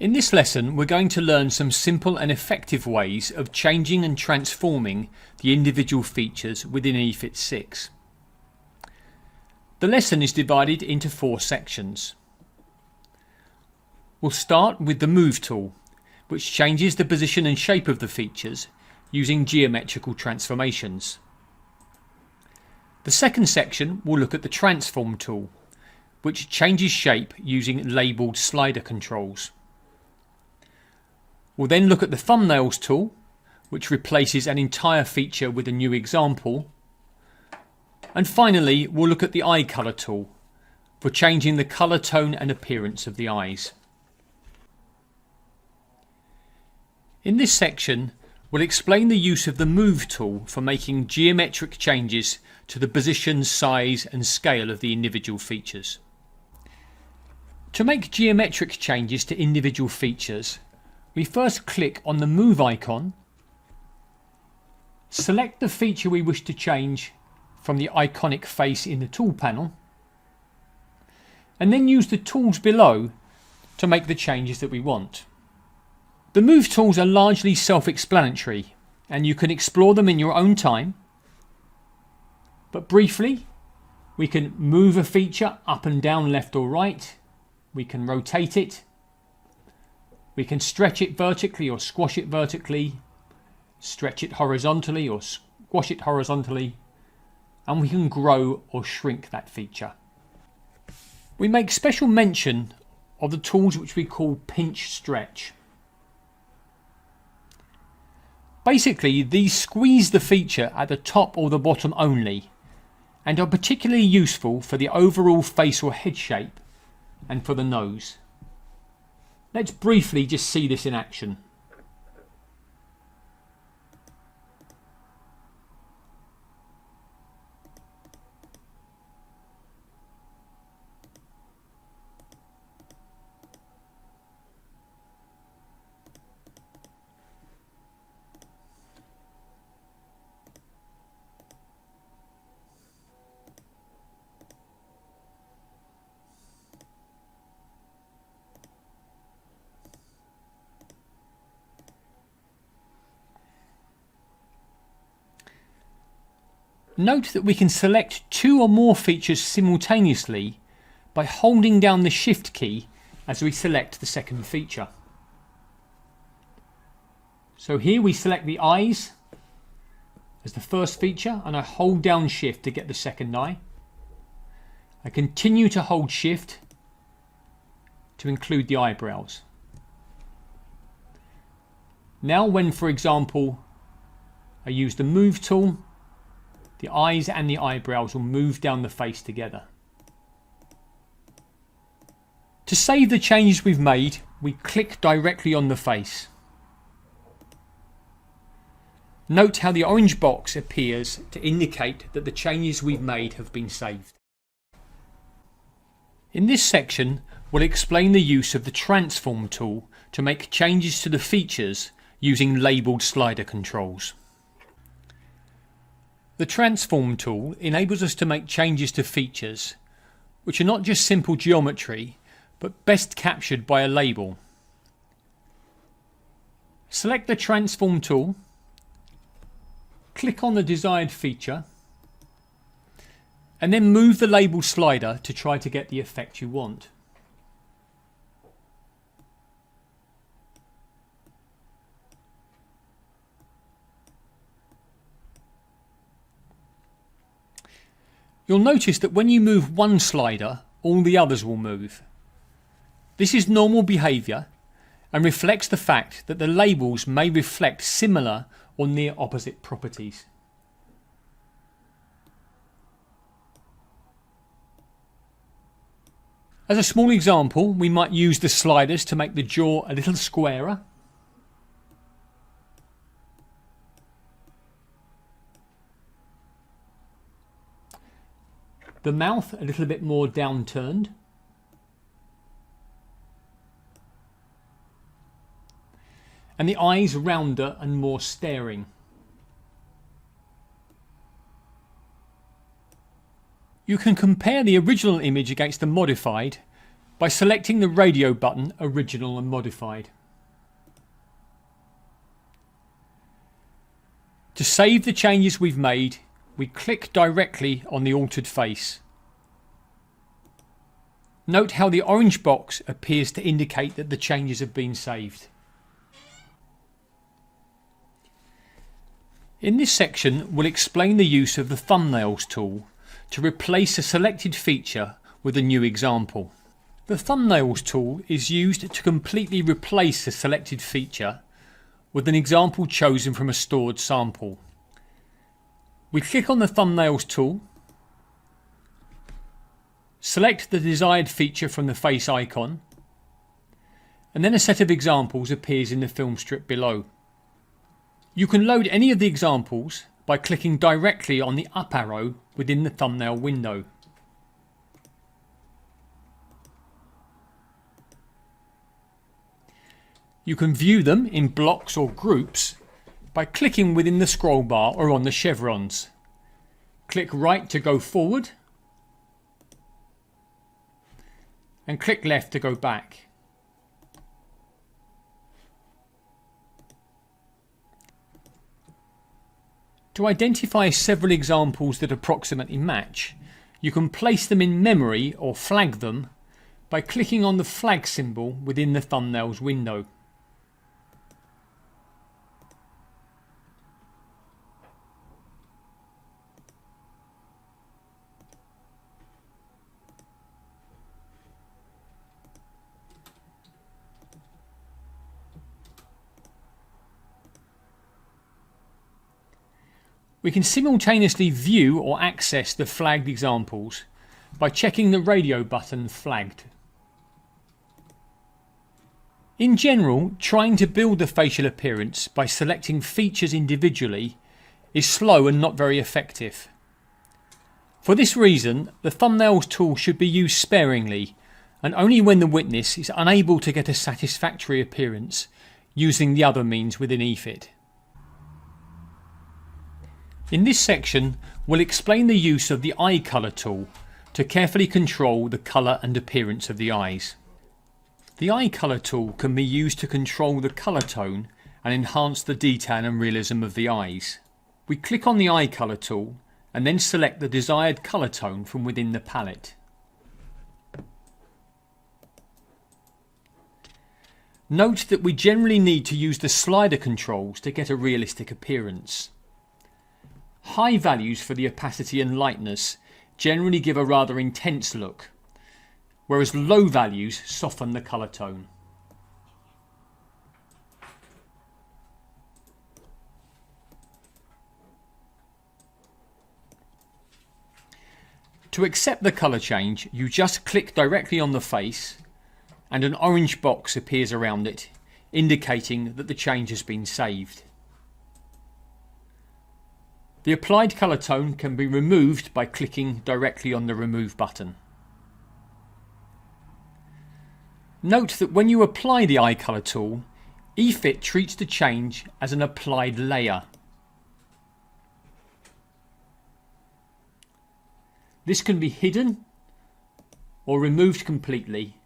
In this lesson, we're going to learn some simple and effective ways of changing and transforming the individual features within EFIT6. The lesson is divided into 4 sections. We'll start with the Move tool, which changes the position and shape of the features using geometrical transformations. The second section will look at the Transform tool, which changes shape using labelled slider controls. We'll then look at the Thumbnails tool, which replaces an entire feature with a new example. And finally, we'll look at the Eye Color tool for changing the color tone and appearance of the eyes. In this section, we'll explain the use of the Move tool for making geometric changes to the position, size and scale of the individual features. To make geometric changes to individual features, we first click on the Move icon, select the feature we wish to change from the iconic face in the tool panel, and then use the tools below to make the changes that we want. The Move tools are largely self-explanatory and you can explore them in your own time, but briefly, we can move a feature up and down, left or right, we can rotate it, we can stretch it vertically or squash it vertically, stretch it horizontally or squash it horizontally, and we can grow or shrink that feature. We make special mention of the tools which we call pinch stretch. Basically, these squeeze the feature at the top or the bottom only, and are particularly useful for the overall face or head shape and for the nose. Let's briefly just see this in action. Note that we can select 2 or more features simultaneously by holding down the Shift key as we select the second feature. So here we select the eyes as the first feature and I hold down Shift to get the second eye. I continue to hold Shift to include the eyebrows. Now when, for example, I use the Move tool, the eyes and the eyebrows will move down the face together. To save the changes we've made, we click directly on the face. Note how the orange box appears to indicate that the changes we've made have been saved. In this section, we'll explain the use of the Transform tool to make changes to the features using labelled slider controls. The Transform tool enables us to make changes to features, which are not just simple geometry, but best captured by a label. Select the Transform tool, click on the desired feature, and then move the label slider to try to get the effect you want. You'll notice that when you move one slider, all the others will move. This is normal behaviour and reflects the fact that the labels may reflect similar or near opposite properties. As a small example, we might use the sliders to make the jaw a little squarer, the mouth a little bit more downturned, and the eyes rounder and more staring. You can compare the original image against the modified by selecting the radio button Original and Modified. To save the changes we've made, we click directly on the altered face. Note how the orange box appears to indicate that the changes have been saved. In this section, we'll explain the use of the Thumbnails tool to replace a selected feature with a new example. The Thumbnails tool is used to completely replace a selected feature with an example chosen from a stored sample. We click on the Thumbnails tool, select the desired feature from the face icon, and then a set of examples appears in the film strip below. You can load any of the examples by clicking directly on the up arrow within the thumbnail window. You can view them in blocks or groups by clicking within the scroll bar or on the chevrons. Click right to go forward and click left to go back. To identify several examples that approximately match, you can place them in memory or flag them by clicking on the flag symbol within the thumbnails window. We can simultaneously view or access the flagged examples by checking the radio button Flagged. In general, trying to build the facial appearance by selecting features individually is slow and not very effective. For this reason, the Thumbnails tool should be used sparingly and only when the witness is unable to get a satisfactory appearance using the other means within EFIT. In this section, we'll explain the use of the eye colour tool to carefully control the colour and appearance of the eyes. The eye colour tool can be used to control the colour tone and enhance the detail and realism of the eyes. We click on the eye colour tool and then select the desired colour tone from within the palette. Note that we generally need to use the slider controls to get a realistic appearance. High values for the opacity and lightness generally give a rather intense look, whereas low values soften the colour tone. To accept the colour change, you just click directly on the face and an orange box appears around it, indicating that the change has been saved. The applied colour tone can be removed by clicking directly on the Remove button. Note that when you apply the eye colour tool, EFIT treats the change as an applied layer. This can be hidden or removed completely